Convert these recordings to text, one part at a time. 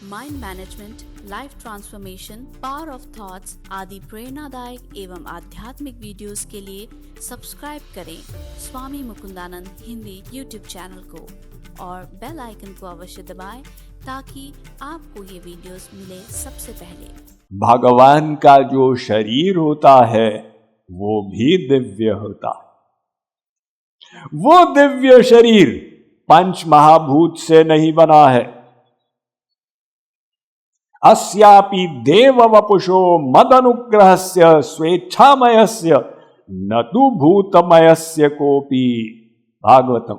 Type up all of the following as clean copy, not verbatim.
Mind management, life transformation, power of thoughts आदि प्रेरणादायक एवं आध्यात्मिक वीडियोस के लिए सब्सक्राइब करें स्वामी मुकुंदानंद हिंदी यूट्यूब चैनल को और बेल आइकन को अवश्य दबाएं ताकि आपको ये वीडियोस मिले सबसे पहले। भगवान का जो शरीर होता है वो भी दिव्य होता है। वो दिव्य शरीर पंच महाभूत से नहीं बना है। अस्यापि देव वपुषो मद अनुग्रहस्य स्वेच्छामयस्य न तु भूतमयस्य कोपि। भागवतम।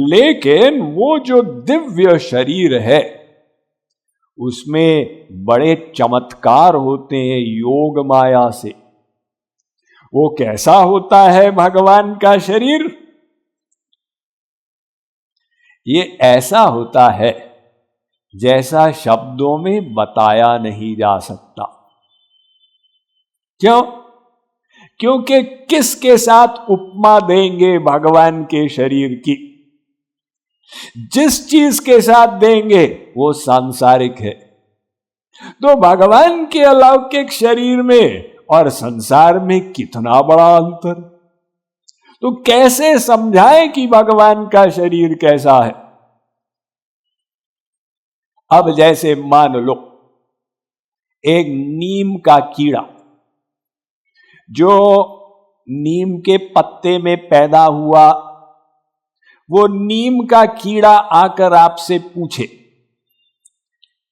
लेकिन वो जो दिव्य शरीर है उसमें बड़े चमत्कार होते हैं योग माया से। वो कैसा होता है भगवान का शरीर? ये ऐसा होता है जैसा शब्दों में बताया नहीं जा सकता। क्यों? क्योंकि किसके साथ उपमा देंगे भगवान के शरीर की? जिस चीज के साथ देंगे वो सांसारिक है। तो भगवान के अलौकिक शरीर में और संसार में कितना बड़ा अंतर। तो कैसे समझाएं कि भगवान का शरीर कैसा है? अब जैसे मान लो एक नीम का कीड़ा जो नीम के पत्ते में पैदा हुआ, वो नीम का कीड़ा आकर आपसे पूछे,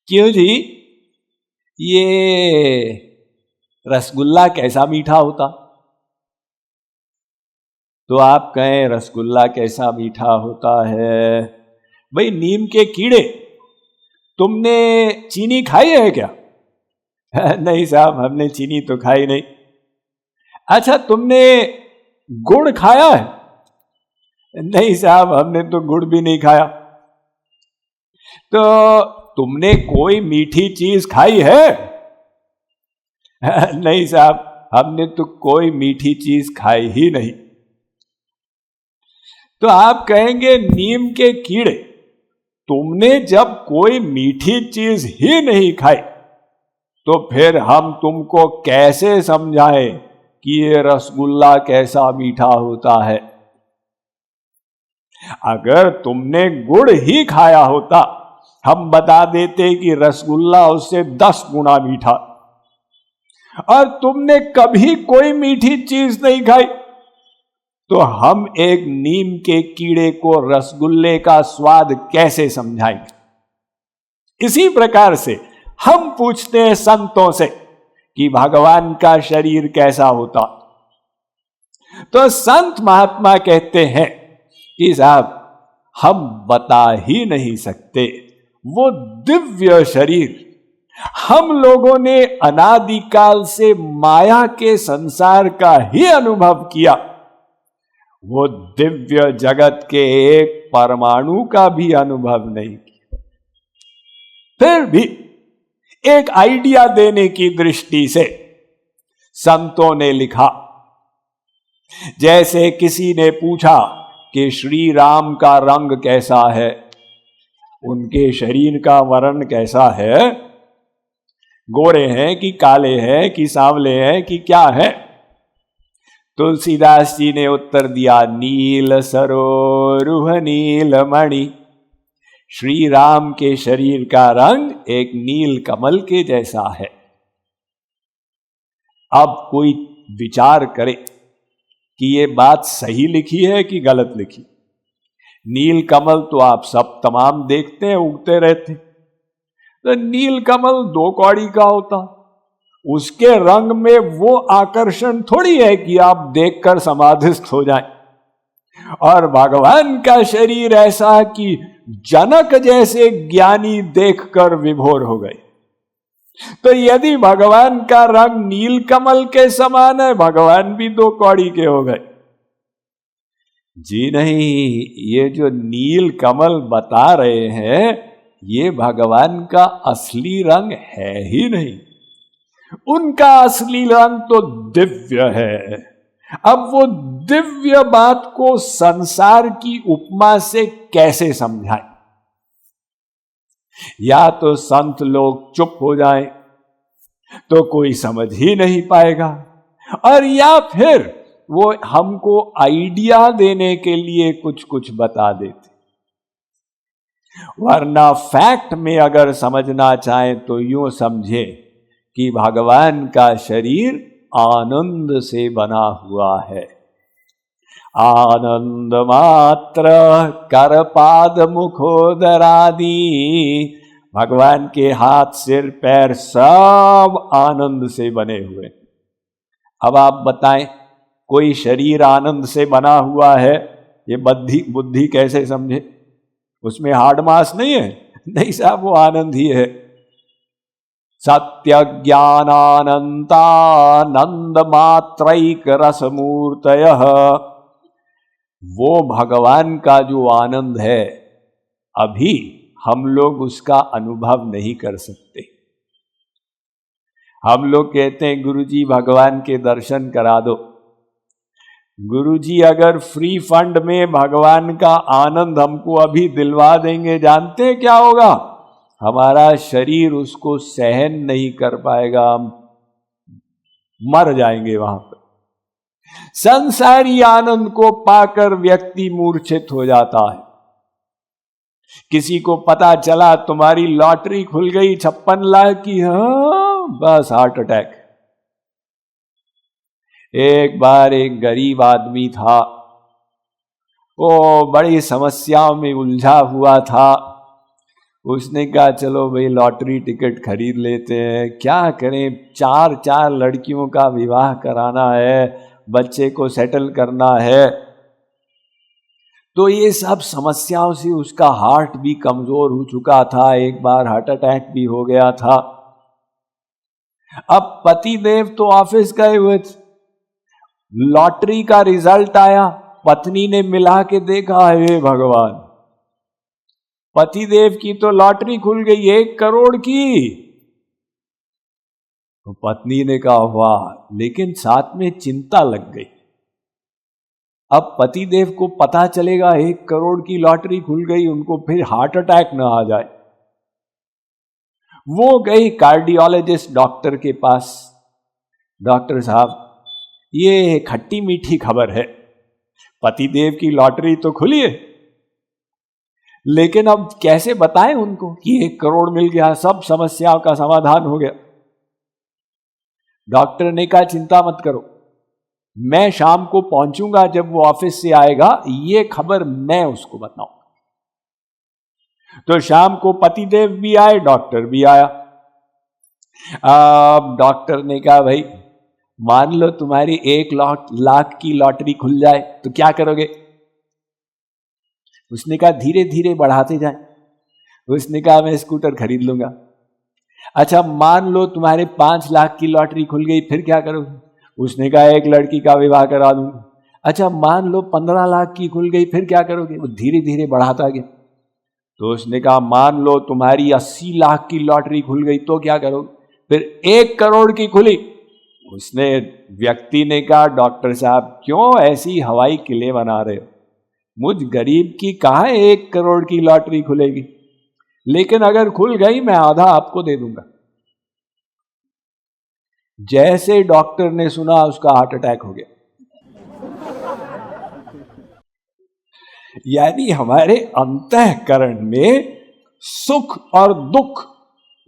क्यों जी ये रसगुल्ला कैसा मीठा होता? तो आप कहें रसगुल्ला कैसा मीठा होता है? भाई नीम के कीड़े, तुमने चीनी खाई है क्या? नहीं साहब, हमने चीनी तो खाई नहीं। अच्छा, तुमने गुड़ खाया है? नहीं साहब, हमने तो गुड़ भी नहीं खाया। तो तुमने कोई मीठी चीज खाई है? नहीं साहब, हमने तो कोई मीठी चीज खाई ही नहीं। तो आप कहेंगे नीम के कीड़े, तुमने जब कोई मीठी चीज ही नहीं खाई तो फिर हम तुमको कैसे समझाएं कि ये रसगुल्ला कैसा मीठा होता है? अगर तुमने गुड़ ही खाया होता हम बता देते कि रसगुल्ला उससे 10 गुना मीठा। और तुमने कभी कोई मीठी चीज नहीं खाई तो हम एक नीम के कीड़े को रसगुल्ले का स्वाद कैसे समझाएंगे? इसी प्रकार से हम पूछते हैं संतों से कि भगवान का शरीर कैसा होता? तो संत महात्मा कहते हैं कि साहब हम बता ही नहीं सकते। वो दिव्य शरीर हम लोगों ने अनादिकाल से माया के संसार का ही अनुभव किया। वो दिव्य जगत के एक परमाणु का भी अनुभव नहीं किया। फिर भी एक आइडिया देने की दृष्टि से संतों ने लिखा, जैसे किसी ने पूछा कि श्री राम का रंग कैसा है, उनके शरीर का वर्ण कैसा है, गोरे हैं कि काले हैं कि सांवले हैं कि क्या है? तुलसीदास जी ने उत्तर दिया, नील सरोरुह नील मणि। श्री राम के शरीर का रंग एक नील कमल के जैसा है। अब कोई विचार करे कि ये बात सही लिखी है कि गलत लिखी। नील कमल तो आप सब तमाम देखते हैं, उगते रहते। तो नील कमल 2 कौड़ी का होता, उसके रंग में वो आकर्षण थोड़ी है कि आप देखकर समाधिस्थ हो जाएं। और भगवान का शरीर ऐसा कि जनक जैसे ज्ञानी देखकर विभोर हो गए। तो यदि भगवान का रंग नील कमल के समान है, भगवान भी 2 कौड़ी के हो गए। जी नहीं, ये जो नील कमल बता रहे हैं ये भगवान का असली रंग है ही नहीं। उनका असली रंग तो दिव्य है। अब वो दिव्य बात को संसार की उपमा से कैसे समझाएं? या तो संत लोग चुप हो जाएं तो कोई समझ ही नहीं पाएगा, और या फिर वो हमको आइडिया देने के लिए कुछ कुछ बता देते। वरना फैक्ट में अगर समझना चाहें तो यूं समझे कि भगवान का शरीर आनंद से बना हुआ है। आनंद मात्र कर पाद मुखोदरादि, भगवान के हाथ सिर पैर सब आनंद से बने हुए। अब आप बताएं, कोई शरीर आनंद से बना हुआ है, ये बुद्धि कैसे समझे? उसमें हार्ड मास नहीं है? नहीं साहब, वो आनंद ही है। सत्य ज्ञानानंतानंद मात्रैक रसमूर्तयः, वो भगवान का जो आनंद है अभी हम लोग उसका अनुभव नहीं कर सकते। हम लोग कहते हैं गुरुजी भगवान के दर्शन करा दो। गुरुजी अगर फ्री फंड में भगवान का आनंद हमको अभी दिलवा देंगे, जानते हैं क्या होगा? हमारा शरीर उसको सहन नहीं कर पाएगा, हम मर जाएंगे वहां पर। संसारी आनंद को पाकर व्यक्ति मूर्छित हो जाता है। किसी को पता चला तुम्हारी लॉटरी खुल गई 56 लाख की, हाँ बस हार्ट अटैक। एक बार एक गरीब आदमी था, वो बड़ी समस्याओं में उलझा हुआ था। उसने कहा चलो भाई लॉटरी टिकट खरीद लेते हैं, क्या करें, 4 लड़कियों का विवाह कराना है, बच्चे को सेटल करना है। तो ये सब समस्याओं से उसका हार्ट भी कमजोर हो चुका था, एक बार हार्ट अटैक भी हो गया था। अब पतिदेव तो ऑफिस गए हुए थे, लॉटरी का रिजल्ट आया, पत्नी ने मिला के देखा, हे भगवान, पतिदेव की तो लॉटरी खुल गई 1 करोड़ की। तो पत्नी ने कहा वाह, लेकिन साथ में चिंता लग गई। अब पतिदेव को पता चलेगा 1 करोड़ की लॉटरी खुल गई, उनको फिर हार्ट अटैक ना आ जाए। वो गई कार्डियोलॉजिस्ट डॉक्टर के पास। डॉक्टर साहब, ये खट्टी मीठी खबर है, पतिदेव की लॉटरी तो खुली है, लेकिन अब कैसे बताएं उनको कि 1 करोड़ मिल गया, सब समस्याओं का समाधान हो गया। डॉक्टर ने कहा चिंता मत करो, मैं शाम को पहुंचूंगा, जब वो ऑफिस से आएगा ये खबर मैं उसको बताऊंगा। तो शाम को पतिदेव भी आए, डॉक्टर भी आया। अब डॉक्टर ने कहा भाई मान लो तुम्हारी 1 लाख की लॉटरी खुल जाए तो क्या करोगे? उसने कहा धीरे धीरे बढ़ाते जाए। उसने कहा मैं स्कूटर खरीद लूंगा। अच्छा मान लो तुम्हारे 5 लाख की लॉटरी खुल गई, फिर क्या करोगे? उसने कहा 1 लड़की का विवाह करा दूंगा। अच्छा मान लो 15 लाख की खुल गई, फिर क्या करोगे? वो धीरे धीरे बढ़ाता गया। तो उसने कहा मान लो तुम्हारी 80 लाख की लॉटरी खुल गई तो क्या करोगे? फिर 1 करोड़ की खुली। उसने व्यक्ति ने कहा डॉक्टर साहब क्यों ऐसी हवाई किले बना रहे हो, मुझ गरीब की कहाँ 1 करोड़ की लॉटरी खुलेगी, लेकिन अगर खुल गई मैं आधा आपको दे दूंगा। जैसे डॉक्टर ने सुना उसका हार्ट अटैक हो गया। यानी हमारे अंतःकरण में सुख और दुख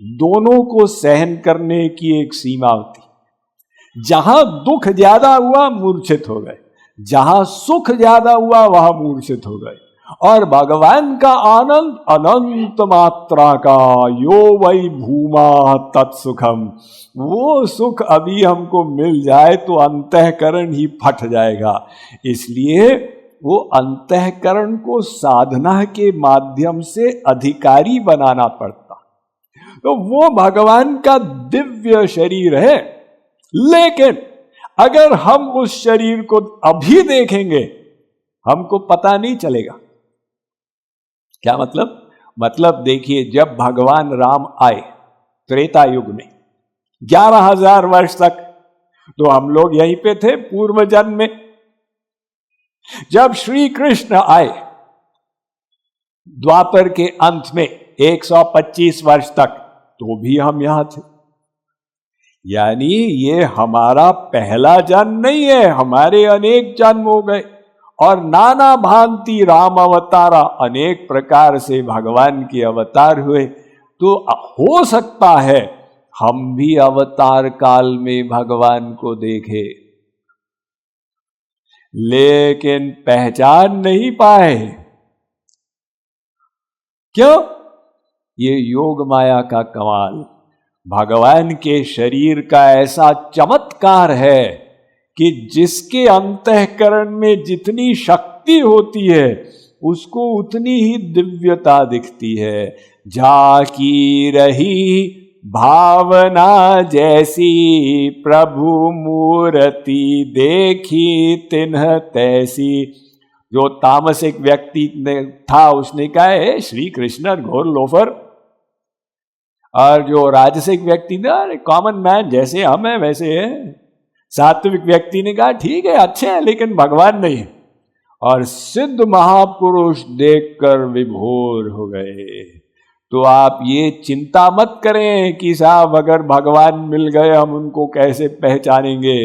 दोनों को सहन करने की एक सीमा होती। जहां दुख ज्यादा हुआ मूर्छित हो गए, जहां सुख ज्यादा हुआ वहां मूर्छित हो गए। और भगवान का आनंद अनंत मात्रा का, यो वै भूमा तत्सुखम, वो सुख अभी हमको मिल जाए तो अंतःकरण ही फट जाएगा। इसलिए वो अंतःकरण को साधना के माध्यम से अधिकारी बनाना पड़ता। तो वो भगवान का दिव्य शरीर है, लेकिन अगर हम उस शरीर को अभी देखेंगे हमको पता नहीं चलेगा। क्या मतलब? मतलब देखिए, जब भगवान राम आए त्रेता युग में 11,000 वर्ष तक, तो हम लोग यहीं पे थे पूर्व जन्म में। जब श्री कृष्ण आए द्वापर के अंत में 125 वर्ष तक, तो भी हम यहां थे। यानी ये हमारा पहला जन्म नहीं है, हमारे अनेक जन्म हो गए और नाना भांति राम अवतारा, अनेक प्रकार से भगवान के अवतार हुए। तो हो सकता है हम भी अवतार काल में भगवान को देखें, लेकिन पहचान नहीं पाए। क्यों? ये योग माया का कमाल, भगवान के शरीर का ऐसा चमत्कार है कि जिसके अंतःकरण में जितनी शक्ति होती है उसको उतनी ही दिव्यता दिखती है। झाकी रही भावना जैसी, प्रभु मूर्ति देखी तिन्ह तैसी। जो तामसिक व्यक्ति ने था उसने कहा श्री कृष्ण घोर लोफर, और जो राजसिक व्यक्ति ने कॉमन मैन जैसे हम हैं वैसे है। सात्विक व्यक्ति ने कहा ठीक है अच्छे हैं लेकिन भगवान नहीं। और सिद्ध महापुरुष देखकर विभोर हो गए। तो आप ये चिंता मत करें कि साहब अगर भगवान मिल गए हम उनको कैसे पहचानेंगे।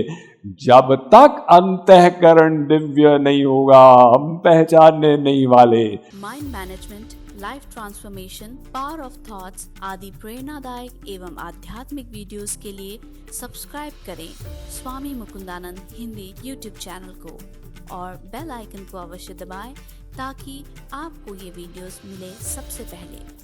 जब तक अंतःकरण दिव्य नहीं होगा हम पहचानने नहीं वाले। Mind management, life transformation, power of thoughts आदि प्रेरणादायक एवं आध्यात्मिक वीडियोस के लिए सब्सक्राइब करें स्वामी मुकुंदानंद हिंदी यूट्यूब चैनल को और बेल आइकन को अवश्य दबाएं ताकि आपको ये वीडियोस मिले सबसे पहले।